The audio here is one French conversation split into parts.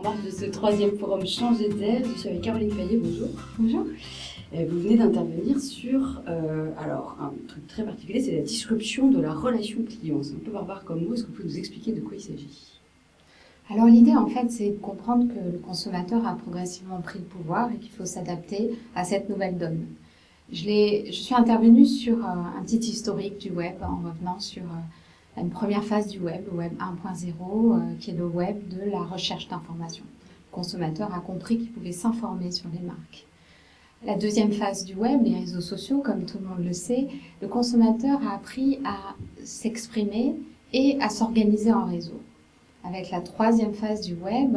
En marge de ce troisième forum Changer d'air, je suis avec Caroline Fayet, bonjour. Bonjour. Vous venez d'intervenir sur alors un truc très particulier, c'est la disruption de la relation client. C'est un peu barbare comme mot, est-ce que vous pouvez nous expliquer de quoi il s'agit? Alors l'idée en fait c'est de comprendre que le consommateur a progressivement pris le pouvoir et qu'il faut s'adapter à cette nouvelle donne. Je suis intervenue sur un petit historique du web en revenant sur une première phase du web, le web 1.0, qui est le web de la recherche d'informations. Le consommateur a compris qu'il pouvait s'informer sur les marques. La deuxième phase du web, les réseaux sociaux, comme tout le monde le sait, le consommateur a appris à s'exprimer et à s'organiser en réseau. Avec la troisième phase du web,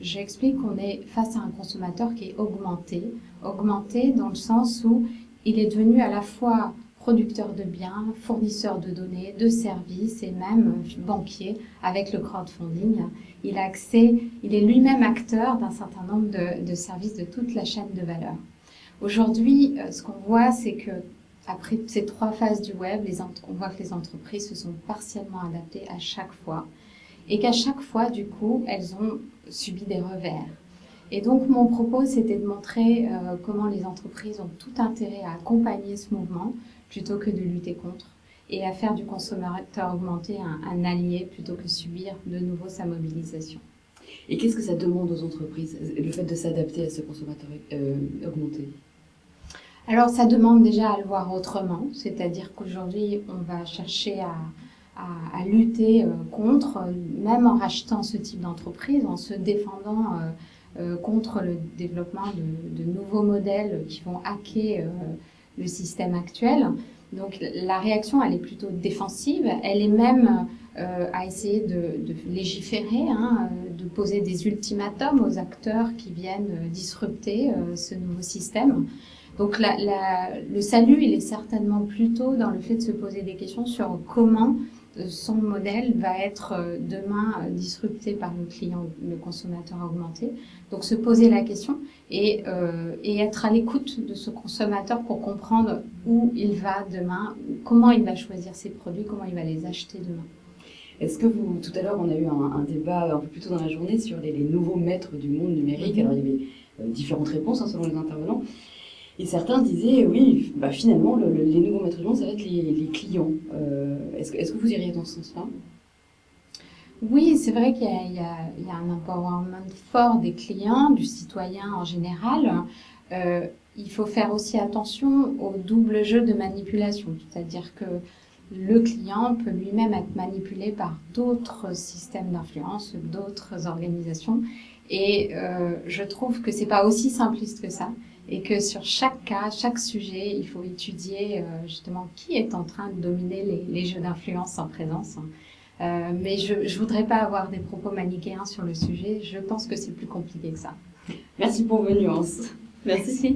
j'explique qu'on est face à un consommateur qui est augmenté dans le sens où il est devenu à la fois producteur de biens, fournisseur de données, de services et même banquier avec le crowdfunding. Il est lui-même acteur d'un certain nombre de services de toute la chaîne de valeur. Aujourd'hui, ce qu'on voit, c'est que après ces trois phases du web, on voit que les entreprises se sont partiellement adaptées à chaque fois et qu'à chaque fois, du coup, elles ont subi des revers. Et donc, mon propos, c'était de montrer comment les entreprises ont tout intérêt à accompagner ce mouvement plutôt que de lutter contre et à faire du consommateur augmenté un allié plutôt que subir de nouveau sa mobilisation. Et qu'est-ce que ça demande aux entreprises, le fait de s'adapter à ce consommateur augmenté? Alors, ça demande déjà à le voir autrement, c'est-à-dire qu'aujourd'hui, on va chercher à lutter contre, même en rachetant ce type d'entreprise, en se défendant contre le développement de nouveaux modèles qui vont hacker le système actuel. Donc la réaction, elle est plutôt défensive, elle est même à essayer de légiférer, de poser des ultimatums aux acteurs qui viennent disrupter ce nouveau système. Donc le salut, il est certainement plutôt dans le fait de se poser des questions sur comment son modèle va être demain disrupté par le client, le consommateur augmenté. Donc se poser la question et être à l'écoute de ce consommateur pour comprendre où il va demain, comment il va choisir ses produits, comment il va les acheter demain. Est-ce que tout à l'heure, on a eu un débat un peu plus tôt dans la journée sur les nouveaux maîtres du monde numérique. Alors, il y avait différentes réponses selon les intervenants. Et certains disaient, oui, finalement, les nouveaux maîtres du monde, ça va être les clients. Est-ce que vous iriez dans ce sens-là? Oui, c'est vrai qu'il y a un empowerment fort des clients, du citoyen en général. Il faut faire aussi attention au double jeu de manipulation, c'est-à-dire que le client peut lui-même être manipulé par d'autres systèmes d'influence, d'autres organisations. Et je trouve que c'est pas aussi simpliste que ça. Et que sur chaque cas, chaque sujet, il faut étudier justement qui est en train de dominer les jeux d'influence en présence. Mais je voudrais pas avoir des propos manichéens sur le sujet. Je pense que c'est plus compliqué que ça. Merci pour vos nuances. Merci.